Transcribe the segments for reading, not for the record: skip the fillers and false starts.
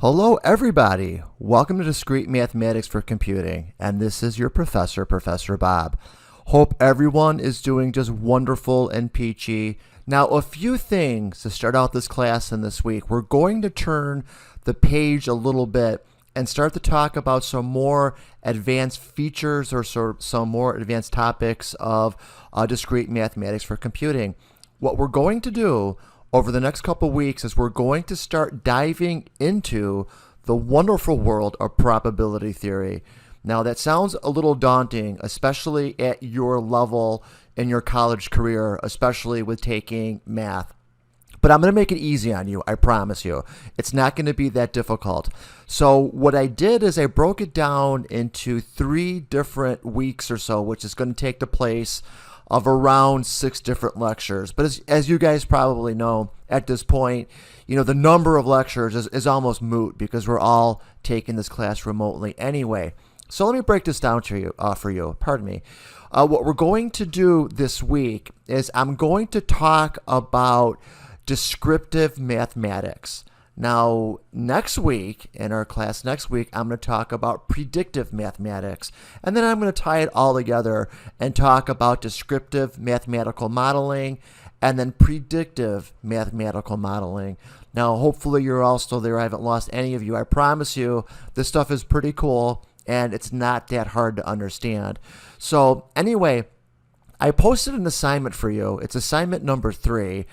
Hello everybody, welcome to Discrete Mathematics for Computing, and this is your professor, Professor Bob. Hope everyone is doing just wonderful and peachy. Now a few things to start out this class and this week. We're going to turn the page a little bit and start to talk about some more advanced features or some more advanced topics of discrete mathematics for computing. What we're going to do over the next couple weeks is we're going to start diving into the wonderful world of probability theory. Now that sounds a little daunting, especially at your level in your college career, especially with taking math. But I'm going to make it easy on you, I promise you. It's not going to be that difficult. So what I did is I broke it down into 3 different weeks or so, which is going to take the place of around 6 different lectures. But as you guys probably know, at this point, the number of lectures is almost moot because we're all taking this class remotely anyway. So let me break this down to you, for you. Pardon me. What we're going to do this week is I'm going to talk about descriptive mathematics. Now, next week, in our class next week, I'm going to talk about predictive mathematics. And then I'm going to tie it all together and talk about descriptive mathematical modeling and then predictive mathematical modeling. Now, hopefully you're all still there. I haven't lost any of you. I promise you, this stuff is pretty cool and it's not that hard to understand. So anyway, I posted an assignment for you. It's assignment number 3.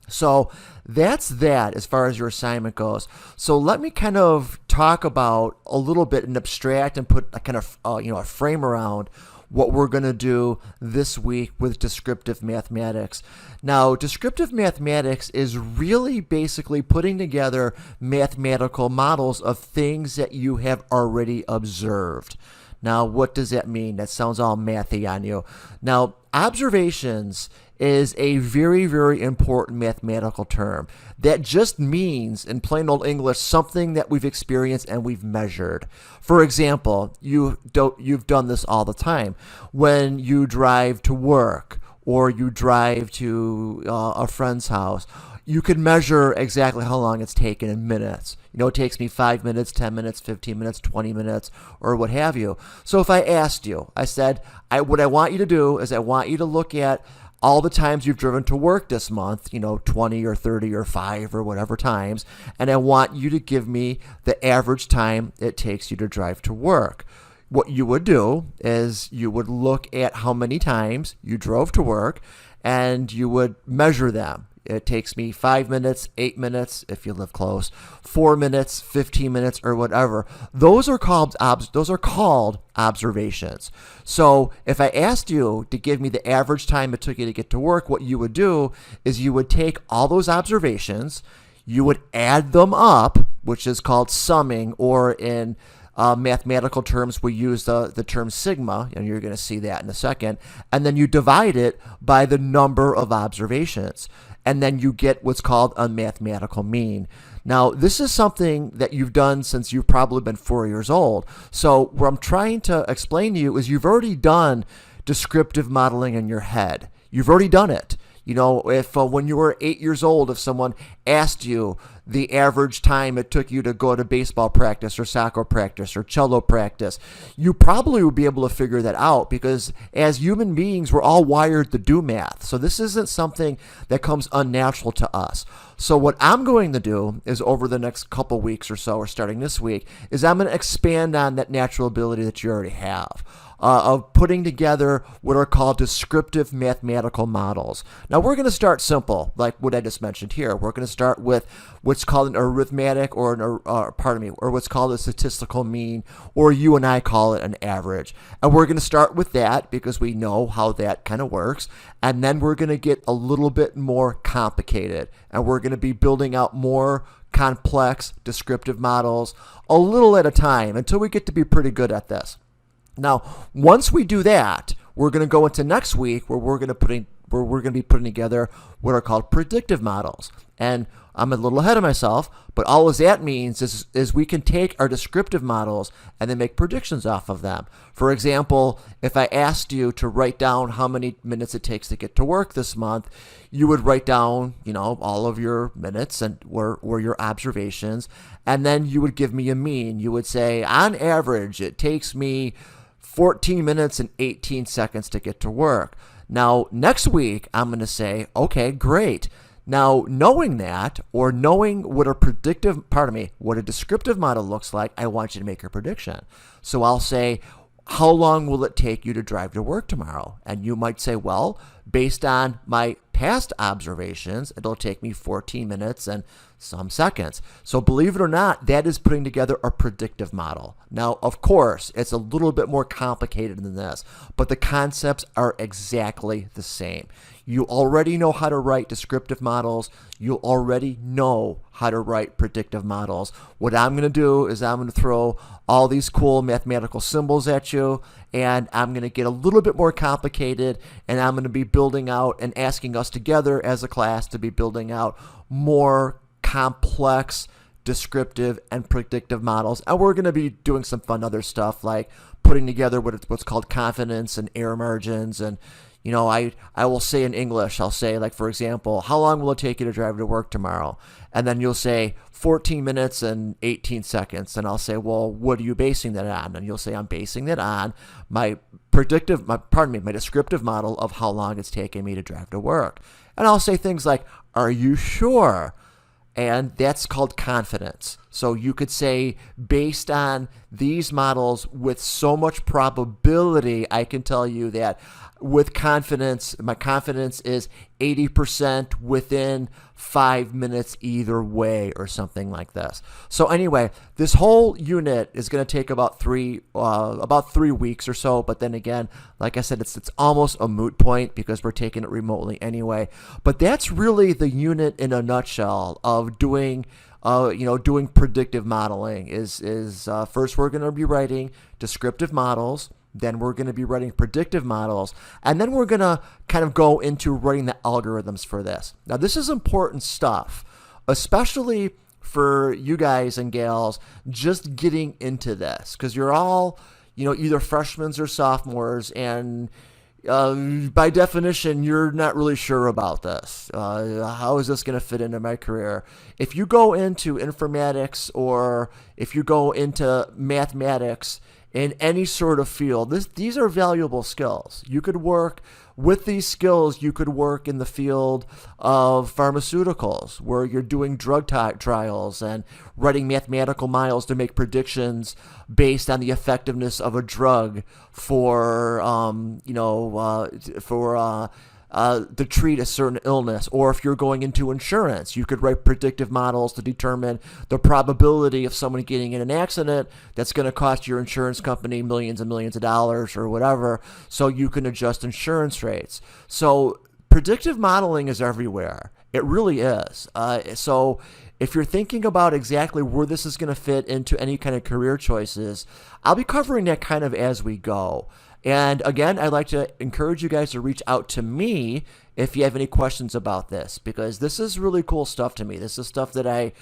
So that's that as far as your assignment goes. So let me kind of talk about a little bit and abstract and put a kind of a frame around what we're going to do this week with descriptive mathematics. Now, descriptive mathematics is really basically putting together mathematical models of things that you have already observed. Now, what does that mean? That sounds all mathy on you. Now, observations is a very, very important mathematical term that just means, in plain old English, something that we've experienced and we've measured. For example, you've done this all the time. When you drive to work or you drive to a friend's house, you can measure exactly how long it's taken in minutes. It takes me 5 minutes, 10 minutes, 15 minutes, 20 minutes, or what have you. So if I asked you, I said, what I want you to do is I want you to look at all the times you've driven to work this month, 20 or 30 or 5 or whatever times, and I want you to give me the average time it takes you to drive to work. What you would do is you would look at how many times you drove to work and you would measure them. It takes me 5 minutes, 8 minutes, if you live close, 4 minutes, 15 minutes, or whatever. Those are called observations. So if I asked you to give me the average time it took you to get to work, what you would do is you would take all those observations, you would add them up, which is called summing, or in mathematical terms, we use the term sigma, and you're going to see that in a second, and then you divide it by the number of observations. And then you get what's called a mathematical mean. Now, this is something that you've done since you've probably been 4 years old. So what I'm trying to explain to you is you've already done descriptive modeling in your head. You've already done it. If when you were 8 years old, if someone asked you the average time it took you to go to baseball practice or soccer practice or cello practice, you probably would be able to figure that out because as human beings, we're all wired to do math. So this isn't something that comes unnatural to us. So what I'm going to do is over the next couple weeks or so, or starting this week, is I'm going to expand on that natural ability that you already have. Of putting together what are called descriptive mathematical models. Now we're going to start simple, like what I just mentioned here. We're going to start with what's called an arithmetic or what's called a statistical mean, or you and I call it an average. And we're going to start with that because we know how that kind of works. And then we're going to get a little bit more complicated, and we're going to be building out more complex descriptive models a little at a time until we get to be pretty good at this. Now, once we do that, we're going to go into next week where we're going to where we're going to be putting together what are called predictive models. And I'm a little ahead of myself, but all that means is we can take our descriptive models and then make predictions off of them. For example, if I asked you to write down how many minutes it takes to get to work this month, you would write down, all of your minutes and were your observations, and then you would give me a mean. You would say, on average, it takes me 14 minutes and 18 seconds to get to work. Now, next week, I'm going to say, okay, great. Now, knowing that, or knowing what a descriptive model looks like, I want you to make a prediction. So I'll say, how long will it take you to drive to work tomorrow? And you might say, well, based on my past observations, it'll take me 14 minutes and some seconds. So believe it or not, that is putting together a predictive model. Now, of course, it's a little bit more complicated than this, but the concepts are exactly the same. You already know how to write descriptive models. You already know how to write predictive models. What I'm going to do is I'm going to throw all these cool mathematical symbols at you, and I'm going to get a little bit more complicated, and I'm going to be building out and asking us together as a class to be building out more complex descriptive and predictive models. And we're going to be doing some fun other stuff like putting together what's called confidence and error margins. And I will say in English, I'll say, like, for example, how long will it take you to drive to work tomorrow? And then you'll say 14 minutes and 18 seconds. And I'll say, well, what are you basing that on? And you'll say, I'm basing that on my descriptive model of how long it's taking me to drive to work. And I'll say things like, are you sure? And that's called confidence. So you could say, based on these models with so much probability, I can tell you that with confidence, my confidence is 80% within 5 minutes either way, or something like this. So anyway, this whole unit is going to take about 3 weeks or so. But then again, like I said, it's almost a moot point because we're taking it remotely anyway. But that's really the unit in a nutshell of doing predictive modeling. Is first we're going to be writing descriptive models. Then we're going to be writing predictive models, and then we're going to kind of go into writing the algorithms for this. Now, this is important stuff, especially for you guys and gals just getting into this, because you're all, either freshmen or sophomores, and by definition, you're not really sure about this. How is this going to fit into my career? If you go into informatics or if you go into mathematics, in any sort of field, these are valuable skills. You could work with these skills. You could work in the field of pharmaceuticals, where you're doing drug trials and writing mathematical models to make predictions based on the effectiveness of a drug to treat a certain illness. Or if you're going into insurance, you could write predictive models to determine the probability of someone getting in an accident that's going to cost your insurance company millions and millions of dollars or whatever, so you can adjust insurance rates. So predictive modeling is everywhere. It really is. So if you're thinking about exactly where this is going to fit into any kind of career choices, I'll be covering that kind of as we go. And again, I'd like to encourage you guys to reach out to me if you have any questions about this, because this is really cool stuff to me. This is stuff that I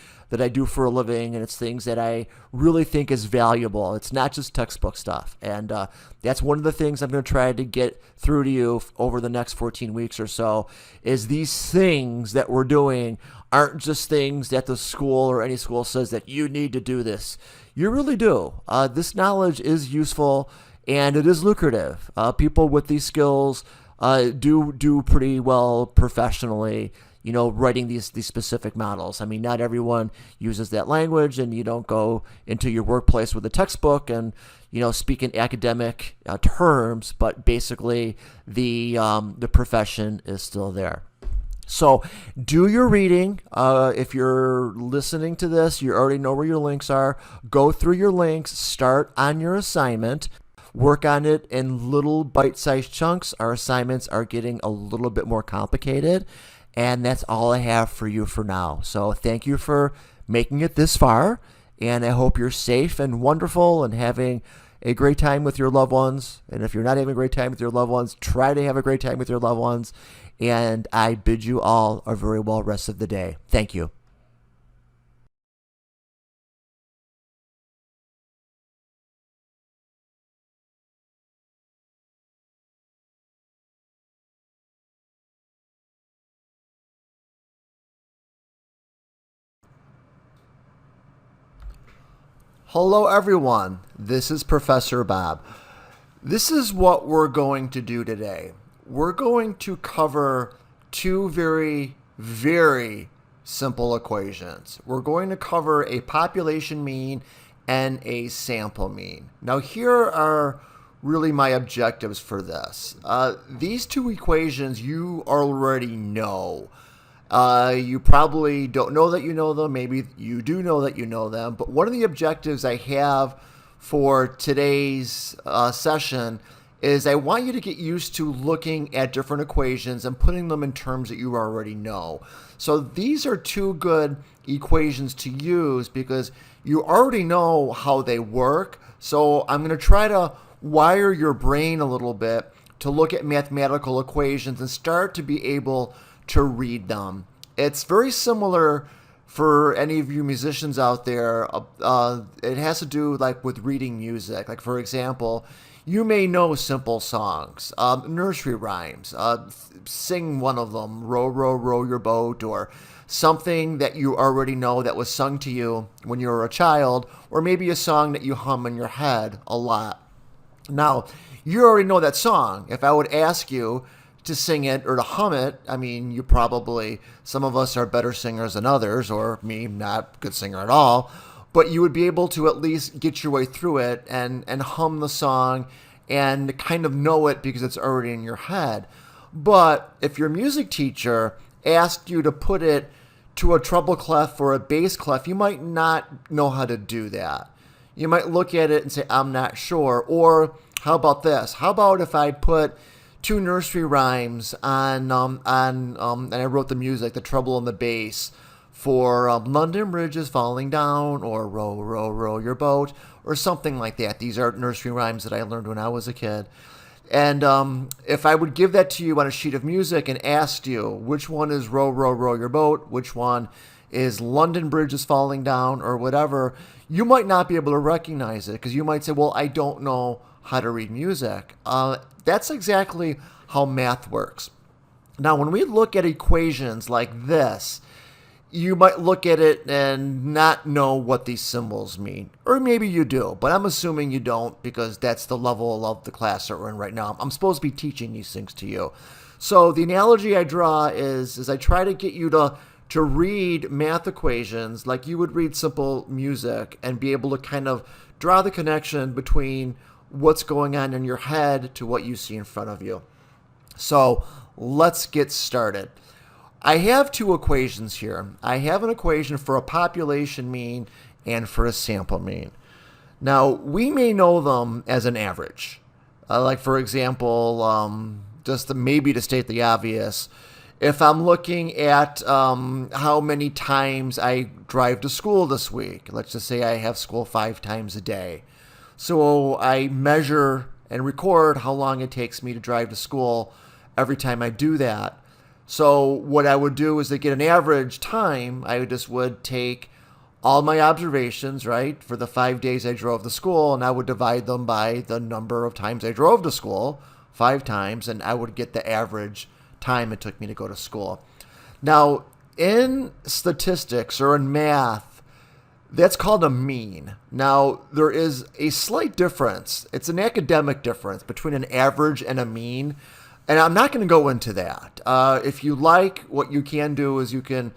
do for a living, and it's things that I really think is valuable. It's not just textbook stuff. And that's one of the things I'm going to try to get through to you over the next 14 weeks or so, is these things that we're doing aren't just things that the school or any school says that you need to do this. You really do. This knowledge is useful. And it is lucrative. People with these skills do pretty well professionally, writing these specific models. I mean, not everyone uses that language, and you don't go into your workplace with a textbook and, speak in academic terms, but basically the profession is still there. So do your reading. If you're listening to this, you already know where your links are. Go through your links, start on your assignment. Work on it in little bite-sized chunks. Our assignments are getting a little bit more complicated, and that's all I have for you for now. So thank you for making it this far, and I hope you're safe and wonderful and having a great time with your loved ones. And if you're not having a great time with your loved ones, try to have a great time with your loved ones. And I bid you all a very well rest of the day. Thank you. Hello, everyone. This is Professor Bob. This is what we're going to do today. We're going to cover two very, very simple equations. We're going to cover a population mean and a sample mean. Now, here are really my objectives for this. These two equations you already know. You probably don't know that you know them. Maybe you do know that you know them. But one of the objectives I have for today's session is I want you to get used to looking at different equations and putting them in terms that you already know. So these are two good equations to use because you already know how they work. So I'm going to try to wire your brain a little bit to look at mathematical equations and start to be able to read them. It's very similar for any of you musicians out there. It has to do like with reading music. Like for example, you may know simple songs, nursery rhymes. Sing one of them, row, row, row your boat, or something that you already know that was sung to you when you were a child, or maybe a song that you hum in your head a lot. Now, you already know that song. If I would ask you to sing it or to hum it, I mean, you probably, some of us are better singers than others, or me, not a good singer at all, but you would be able to at least get your way through it and hum the song and kind of know it because it's already in your head. But if your music teacher asked you to put it to a treble clef or a bass clef, you might not know how to do that. You might look at it and say, I'm not sure. Or how about this? How about if I put two nursery rhymes and I wrote the music, the treble and the bass, for London Bridge is falling down, or row, row, row your boat, or something like that. These are nursery rhymes that I learned when I was a kid. And if I would give that to you on a sheet of music and asked you which one is row, row, row your boat, which one is London Bridge is falling down, or whatever, you might not be able to recognize it because you might say, well, I don't know how to read music. That's exactly how math works. Now, when we look at equations like this, you might look at it and not know what these symbols mean. Or maybe you do, but I'm assuming you don't because that's the level of the class that we're in right now. I'm supposed to be teaching these things to you. So the analogy I draw is I try to get you to read math equations like you would read simple music and be able to kind of draw the connection between what's going on in your head to what you see in front of you. So let's get started. I have two equations here. I have an equation for a population mean and for a sample mean. Now, we may know them as an average. Like, for example, maybe to state the obvious, if I'm looking at how many times I drive to school this week, let's just say I have school 5 times a day. So I measure and record how long it takes me to drive to school every time I do that. So what I would do is to get an average time, I just would take all my observations, right, for the 5 days I drove to school, and I would divide them by the number of times I drove to school, 5 times, and I would get the average time it took me to go to school. Now, in statistics or in math, that's called a mean. Now, there is a slight difference. It's an academic difference between an average and a mean. And I'm not going to go into that. If you like, what you can do is you can,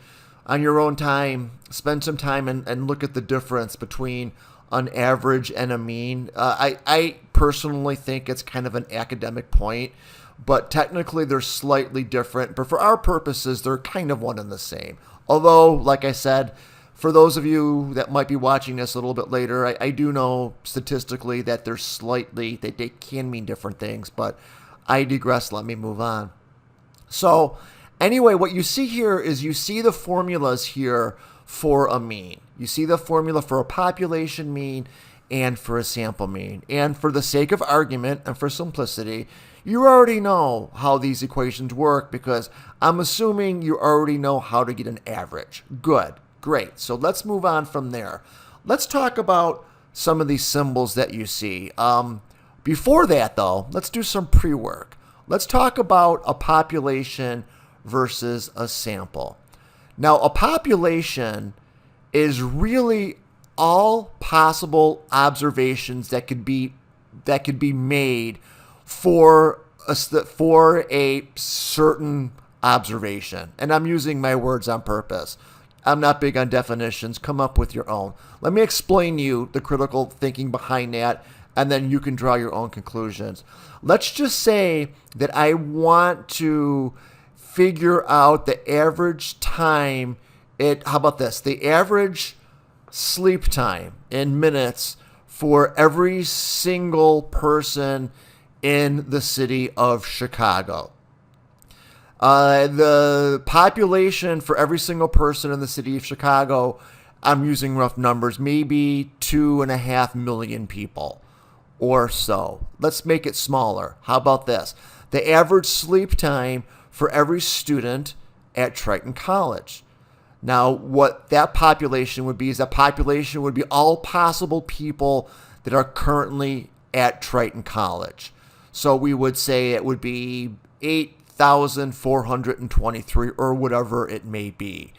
on your own time, spend some time and look at the difference between an average and a mean. I personally think it's kind of an academic point, but technically they're slightly different. But for our purposes, they're kind of one and the same. Although, like I said, for those of you that might be watching this a little bit later, I do know statistically that they can mean different things, but I digress. Let me move on. So anyway, what you see here is you see the formulas here for a mean. You see the formula for a population mean and for a sample mean. And for the sake of argument and for simplicity, you already know how these equations work because I'm assuming you already know how to get an average. Good, great. So let's move on from there. Let's talk about some of these symbols that you see. Before that, though, let's do some pre-work. Let's talk about a population versus a sample. Now, a population is really all possible observations that could be made for a certain observation. And I'm using my words on purpose. I'm not big on definitions. Come up with your own. Let me explain to you the critical thinking behind that, and then you can draw your own conclusions. Let's just say that I want to figure out the average time. How about this? The average sleep time in minutes for every single person in the city of Chicago. The population for every single person in the city of Chicago, I'm using rough numbers, maybe 2.5 million people or so. Let's make it smaller. How about this? The average sleep time for every student at Triton College. Now, what that population would be is that population would be all possible people that are currently at Triton College. So we would say it would be 8,423 or whatever it may be.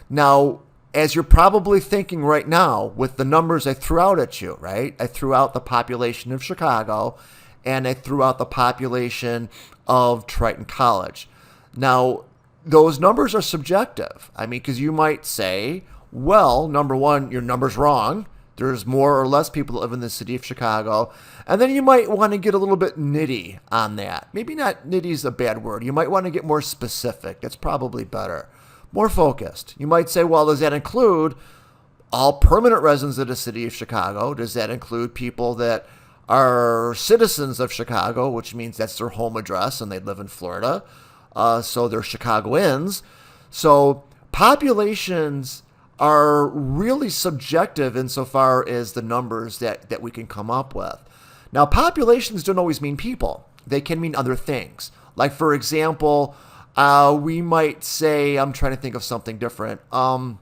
Now, as you're probably thinking right now with the numbers I threw out at you, right? I threw out the population of Chicago and I threw out the population of Triton College. Now, those numbers are subjective. I mean, because you might say, well, number one, your number's wrong. There's more or less people that live in the city of Chicago. And then you might want to get a little bit nitty on that. Maybe not nitty is a bad word. You might want to get more specific. That's probably better. More focused. You might say, well, does that include all permanent residents of the city of Chicago? Does that include people that are citizens of Chicago, which means that's their home address and they live in Florida? So they're Chicagoans. So populations are really subjective insofar as the numbers that we can come up with. Now, populations don't always mean people. They can mean other things. Like, for example, we might say, I'm trying to think of something different. How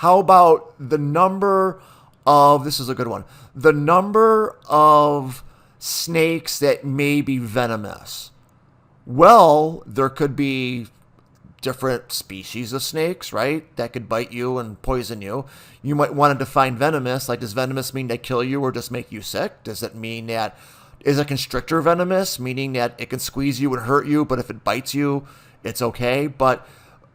about the number of, this is a good one, the number of snakes that may be venomous? Well, there could be different species of snakes, right, that could bite you and poison you. You might want to define venomous. Like, does venomous mean they kill you or just make you sick? Does it mean that, is a constrictor venomous, meaning that it can squeeze you and hurt you, but if it bites you, it's okay? But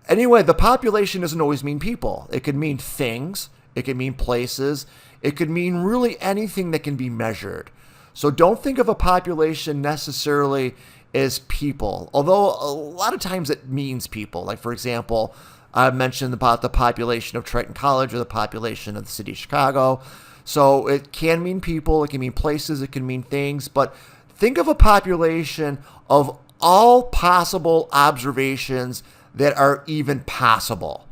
anyway, the population doesn't always mean people. It could mean things. It could mean places. It could mean really anything that can be measured. So don't think of a population necessarily as people, although a lot of times it means people. Like, for example, I mentioned about the population of Triton College or the population of the city of Chicago. So it can mean people, it can mean places, it can mean things, but think of a population of all possible observations that are even possible.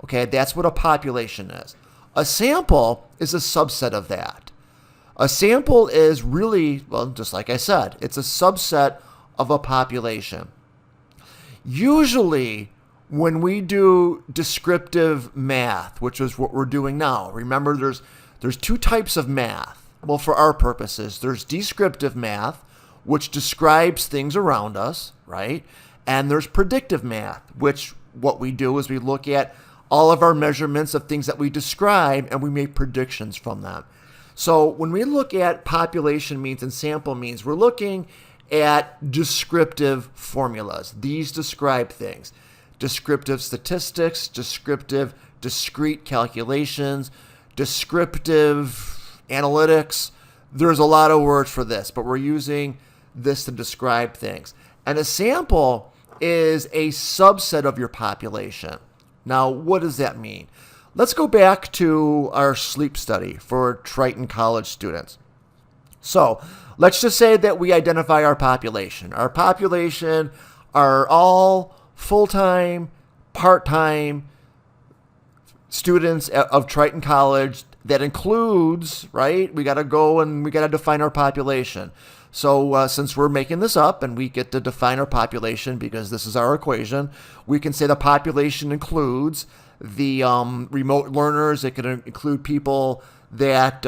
Okay, that's what a population is. A sample is a subset of that. A sample is really, well, just like I said, it's a subset of a population. Usually, when we do descriptive math, which is what we're doing now, remember there's two types of math. Well, for our purposes, there's descriptive math, which describes things around us, right? And there's predictive math, which what we do is we look at all of our measurements of things that we describe and we make predictions from them. So when we look at population means and sample means, we're looking at descriptive formulas. These describe things. Descriptive statistics, descriptive discrete calculations, descriptive analytics. There's a lot of words for this, but we're using this to describe things. And a sample is a subset of your population. Now, what does that mean? Let's go back to our sleep study for Triton College students. So let's just say that we identify our population. Our population are all full-time, part-time students of Triton College that includes, right? We got to go and we got to define our population. So since we're making this up and we get to define our population because this is our equation, we can say the population includes the remote learners. It could include people that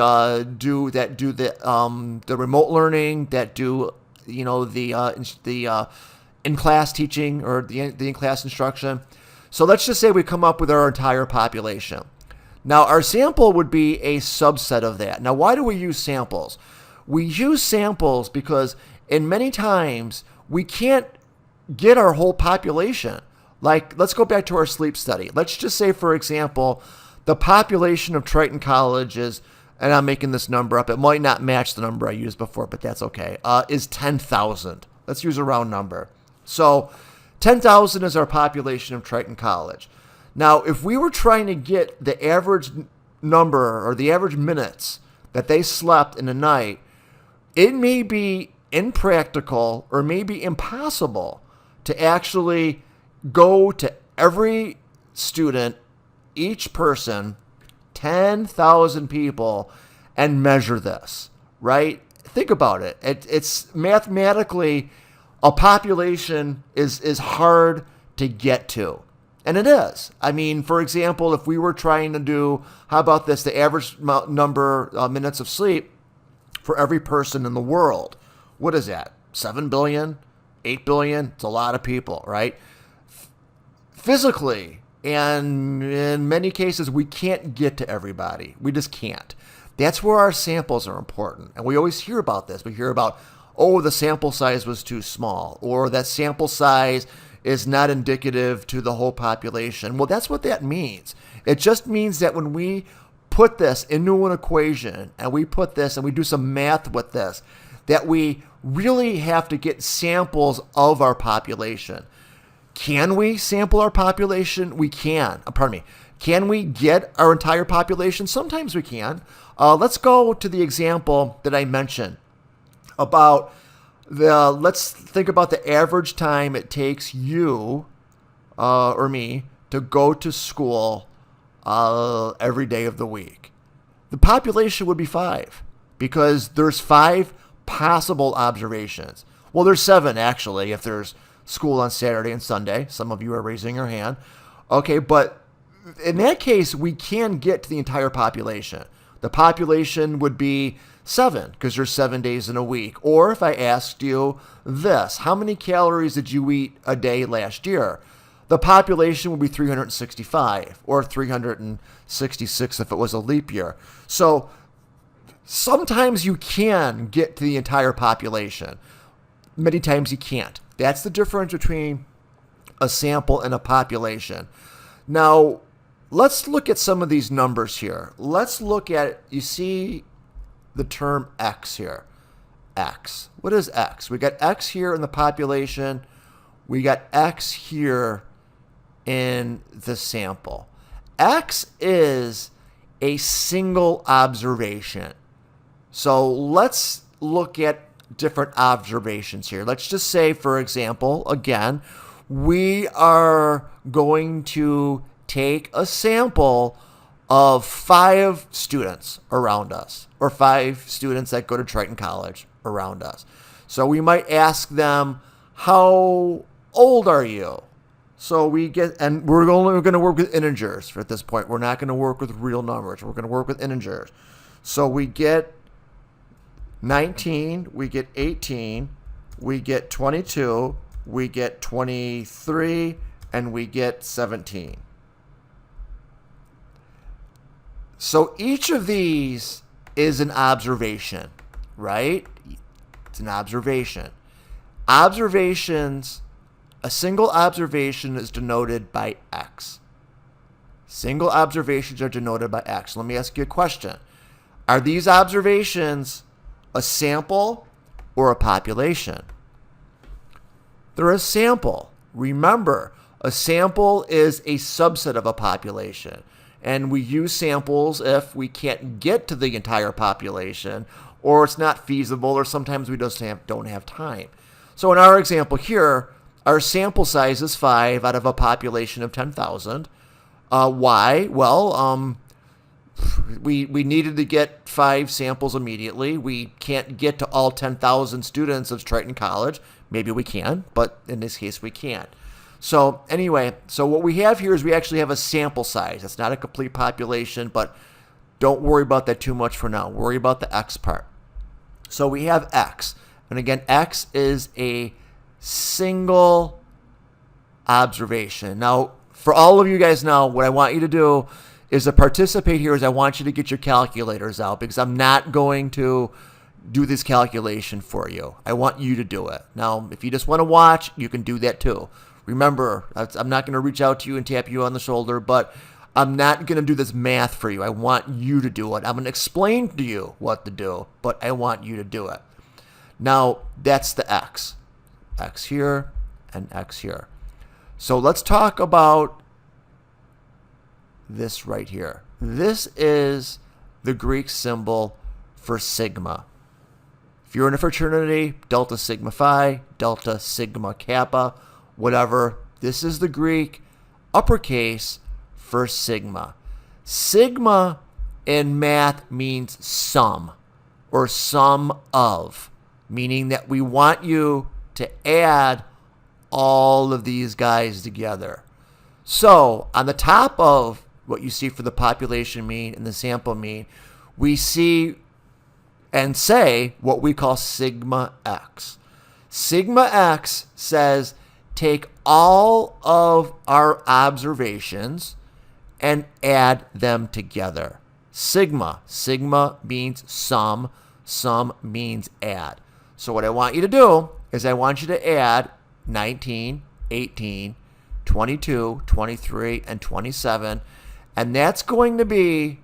do the remote learning, that do the in-class teaching or the in-class instruction. So let's just say we come up with our entire population. Now, our sample would be a subset of that. Now, why do we use samples? We use samples because in many times we can't get our whole population. Like, let's go back to our sleep study. Let's just say, for example, the population of Triton College is, and I'm making this number up, it might not match the number I used before, but that's okay, is 10,000. Let's use a round number. So 10,000 is our population of Triton College. Now, if we were trying to get the average number or the average minutes that they slept in a night, it may be impractical or maybe impossible to actually go to every student, each person, 10,000 people, and measure this, right? Think about it. It's mathematically, a population is hard to get to. And it is. I mean, for example, if we were trying to do, how about this, the average number of minutes of sleep for every person in the world, what is that? 7 billion? 8 billion? It's a lot of people, right? Physically, and in many cases, we can't get to everybody. We just can't. That's where our samples are important. And we always hear about this. We hear about, oh, the sample size was too small, or that sample size is not indicative to the whole population. Well, that's what that means. It just means that when we put this into an equation and we put this and we do some math with this, that we really have to get samples of our population. Can we sample our population? We can. Pardon me. Can we get our entire population? Sometimes we can. Let's go to the example that I mentioned about let's think about the average time it takes you or me to go to school every day of the week. The population would be 5 because there's 5 possible observations. Well, there's 7 actually if there's school on Saturday and Sunday. Some of you are raising your hand. Okay, but in that case, we can get to the entire population. The population would be 7 because there's 7 days in a week. Or if I asked you this, how many calories did you eat a day last year? The population would be 365 or 366 if it was a leap year. So sometimes you can get to the entire population. Many times you can't. That's the difference between a sample and a population. Now, let's look at some of these numbers here. Let's look at, you see the term X here. X. What is X? We got X here in the population. We got X here in the sample. X is a single observation. So let's look at different observations here. Let's just say, for example, again, we are going to take a sample of 5 students around us, or 5 students that go to Triton College around us. So we might ask them, how old are you? So we get, and we're only going to work with integers at this point. We're not going to work with real numbers. We're going to work with integers. So we get 19, we get 18, we get 22, we get 23, and we get 17. So each of these is an observation, right? It's an observation. Observations, a single observation is denoted by X. Single observations are denoted by X. Let me ask you a question. Are these observations a sample or a population? They're a sample. Remember, a sample is a subset of a population. And we use samples if we can't get to the entire population, or it's not feasible, or sometimes we just don't have time. So in our example here, our sample size is 5 out of a population of 10,000. Why? Well, we needed to get 5 samples immediately. We can't get to all 10,000 students of Triton College. Maybe we can, but in this case we can't. So anyway, so what we have here is we actually have a sample size. It's not a complete population, but don't worry about that too much for now. Worry about the X part. So we have X. And again, X is a single observation. Now, for all of you guys now, what I want you to do is to participate here is I want you to get your calculators out because I'm not going to do this calculation for you. I want you to do it. Now, if you just want to watch, you can do that too. Remember, I'm not going to reach out to you and tap you on the shoulder, but I'm not going to do this math for you. I want you to do it. I'm going to explain to you what to do, but I want you to do it. Now, that's the X. X here and X here. So let's talk about this right here. This is the Greek symbol for sigma. If you're in a fraternity, Delta Sigma Phi, Delta Sigma Kappa, whatever, this is the Greek uppercase for sigma. Sigma in math means sum or sum of, meaning that we want you to add all of these guys together. So on the top of what you see for the population mean and the sample mean, we see and say what we call sigma x. Sigma x says take all of our observations and add them together. Sigma means sum means add. So what I want you to do is I want you to add 19, 18, 22, 23, and 27. And that's going to be,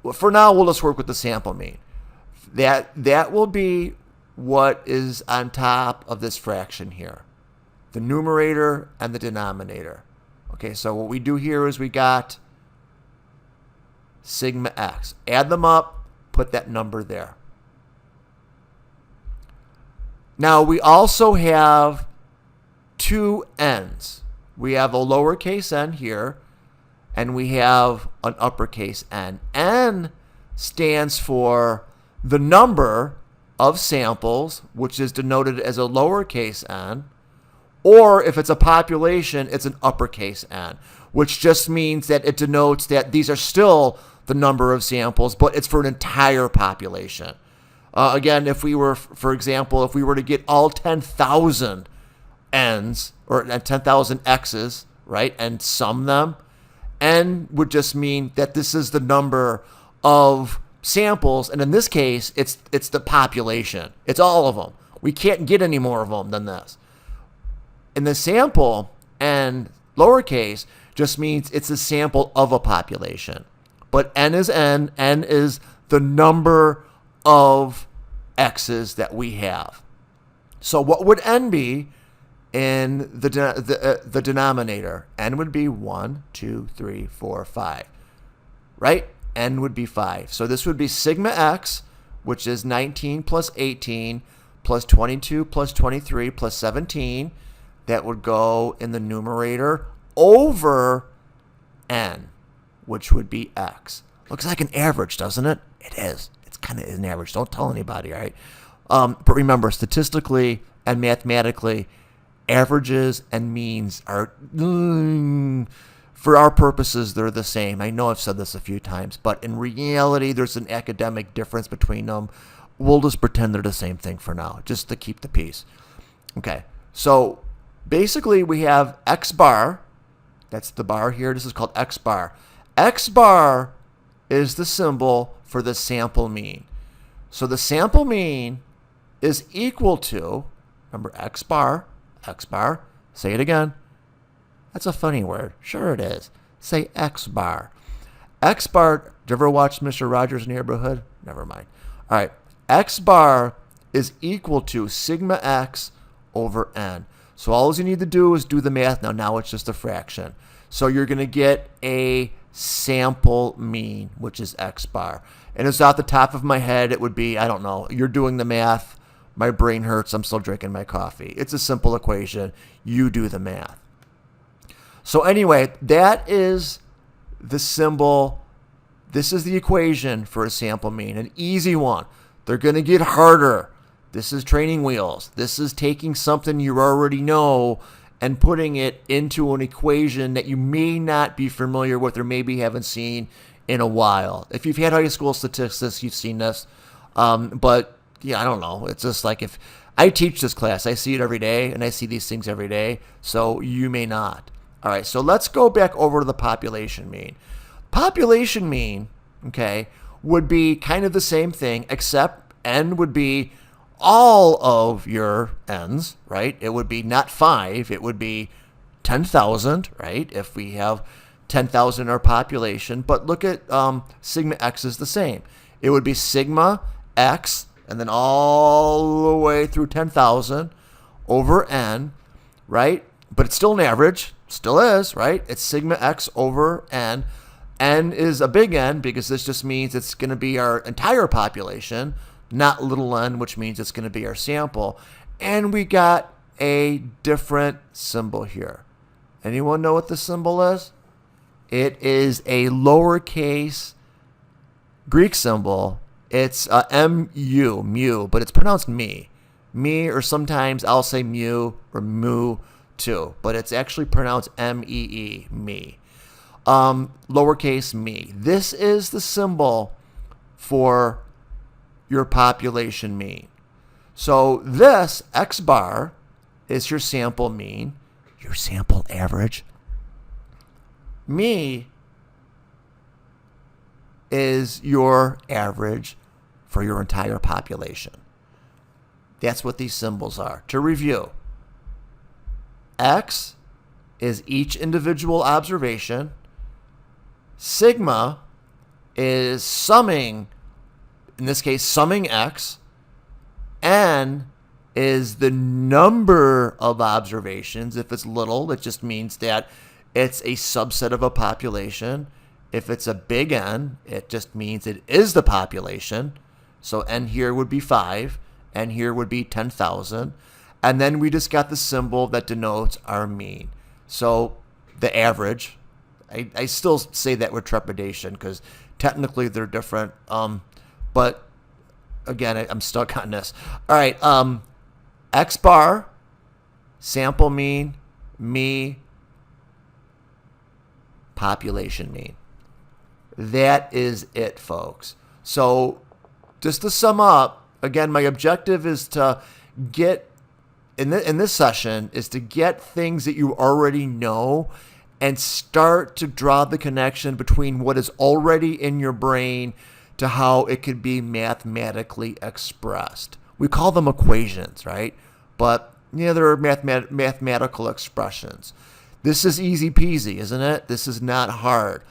well, for now, we'll just work with the sample mean. That will be what is on top of this fraction here. The numerator and the denominator. Okay, so what we do here is we got sigma x. Add them up, put that number there. Now, we also have two n's. We have a lowercase n here, and we have an uppercase n. N stands for the number of samples, which is denoted as a lowercase n, or if it's a population, it's an uppercase n, which just means that it denotes that these are still the number of samples, but it's for an entire population. Again, if we were, for example, if we were to get all 10,000 n's or 10,000 x's, right, and sum them, n would just mean that this is the number of samples, and in this case, it's the population. It's all of them. We can't get any more of them than this. And the sample, and lowercase, just means it's a sample of a population. But n is n. N is the number of x's that we have. So what would n be in the denominator? N would be 1, 2, 3, 4, 5. Right? N would be 5. So this would be sigma x, which is 19 plus 18 plus 22 plus 23 plus 17. That would go in the numerator over n, which would be x. Looks like an average, doesn't it? It is. It's kind of an average. Don't tell anybody, all right? But remember, statistically and mathematically, averages and means are, for our purposes, they're the same. I know I've said this a few times, but in reality, there's an academic difference between them. We'll just pretend they're the same thing for now, just to keep the peace. Okay, so basically we have x bar. That's the bar here. This is called x bar. X bar is the symbol for the sample mean. So the sample mean is equal to, remember, x bar, say it again. That's a funny word. Sure it is. Say x bar. X bar, did you ever watch Mr. Rogers' Neighborhood? Never mind. All right, x bar is equal to sigma x over n. So all you need to do is do the math now. Now it's just a fraction. So you're going to get a sample mean, which is x bar. And it's off the top of my head, it would be, I don't know, you're doing the math. My brain hurts. I'm still drinking my coffee. It's a simple equation. You do the math. So anyway, that is the symbol This is the equation for a sample mean, an easy one. They're going to get harder. This is training wheels. This is taking something you already know and putting it into an equation that you may not be familiar with or maybe haven't seen in a while. If you've had high school statistics, you've seen this. But yeah, I don't know. It's just like if I teach this class, I see it every day and I see these things every day. So you may not. All right, so let's go back over to the population mean. Population mean, okay, would be kind of the same thing, except n would be all of your n's, right? It would be not 5, it would be 10,000, right? If we have 10,000 in our population. But look at sigma x is the same. It would be sigma x, and then all the way through 10,000 over n, right? But it's still an average, still is, right? It's sigma x over n. N is a big N because this just means it's going to be our entire population, not little n, which means it's going to be our sample. And we got a different symbol here. Anyone know what the symbol is? It is a lowercase Greek symbol. It's mu, mu, but it's pronounced me. Me, or sometimes I'll say mu or mu too, but it's actually pronounced M-E-E, me. Lowercase me. This is the symbol for your population mean. So this X bar is your sample mean, your sample average. Me is your average for your entire population. That's what these symbols are. To review, X is each individual observation. Sigma is summing, in this case, summing X. N is the number of observations. If it's little, it just means that it's a subset of a population. If it's a big N, it just means it is the population. So N here would be 5, N here would be 10,000. And then we just got the symbol that denotes our mean. So the average, I still say that with trepidation because technically they're different. But again, I'm stuck on this. All right, X bar, sample mean, me, population mean. That is it, folks. So just to sum up, again, my objective is to get, in this session, is to get things that you already know and start to draw the connection between what is already in your brain to how it could be mathematically expressed. We call them equations, right? But yeah, there are mathematical expressions. This is easy peasy, isn't it? This is not hard.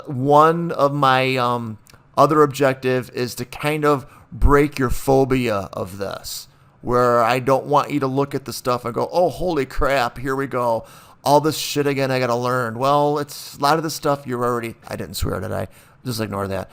One of my other objective is to kind of break your phobia of this, where I don't want you to look at the stuff and go, oh, holy crap, here we go. All this shit again I got to learn. Well, it's a lot of the stuff you're already, I didn't swear, did I? Just ignore that.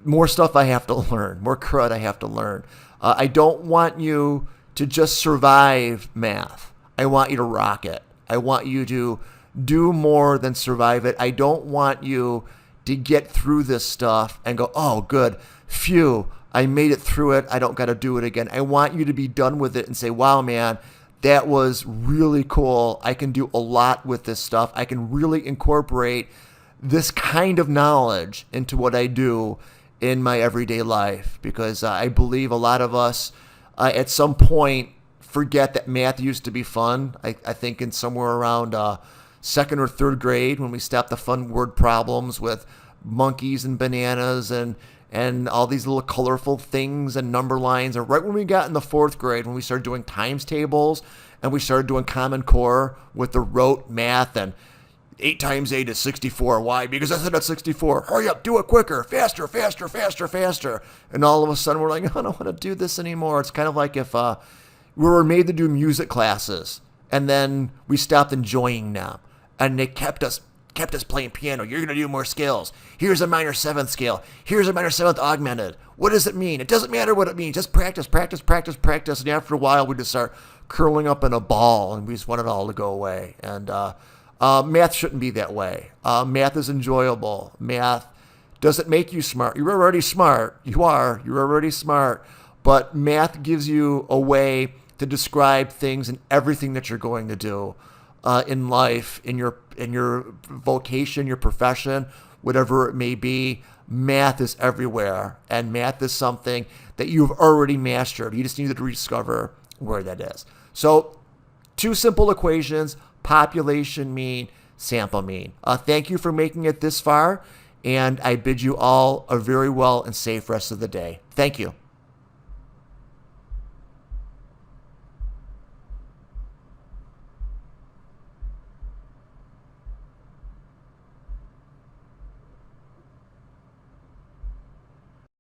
More stuff I have to learn. More crud I have to learn. I don't want you to just survive math. I want you to rock it. I want you to do more than survive it. I don't want you to get through this stuff and go, oh, good, phew, I made it through it. I don't got to do it again. I want you to be done with it and say, wow, man, that was really cool. I can do a lot with this stuff. I can really incorporate this kind of knowledge into what I do in my everyday life, because I believe a lot of us at some point forget that math used to be fun. I think in somewhere around second or third grade when we stopped the fun word problems with monkeys and bananas and all these little colorful things and number lines. And right when we got in the fourth grade, when we started doing times tables and we started doing Common Core with the rote math and 8 times 8 is 64. Why? Because I said that's 64. Hurry up, do it quicker, faster, faster, faster, faster. And all of a sudden we're like, I don't want to do this anymore. It's kind of like if we were made to do music classes and then we stopped enjoying them and they kept us playing piano. You're going to do more scales. Here's a minor 7th scale. Here's a minor 7th augmented. What does it mean? It doesn't matter what it means. Just practice, practice, practice, practice. And after a while, we just start curling up in a ball and we just want it all to go away. And math shouldn't be that way. Math is enjoyable. Math Does it make you smart? You're already smart. You're already smart. But math gives you a way to describe things and everything that you're going to do in life, in your vocation, your profession, whatever it may be. Math is everywhere, and math is something that you've already mastered. You just need to rediscover where that is. So 2 simple equations: population mean, sample mean. Thank you for making it this far, and I bid you all a very well and safe rest of the day. Thank you.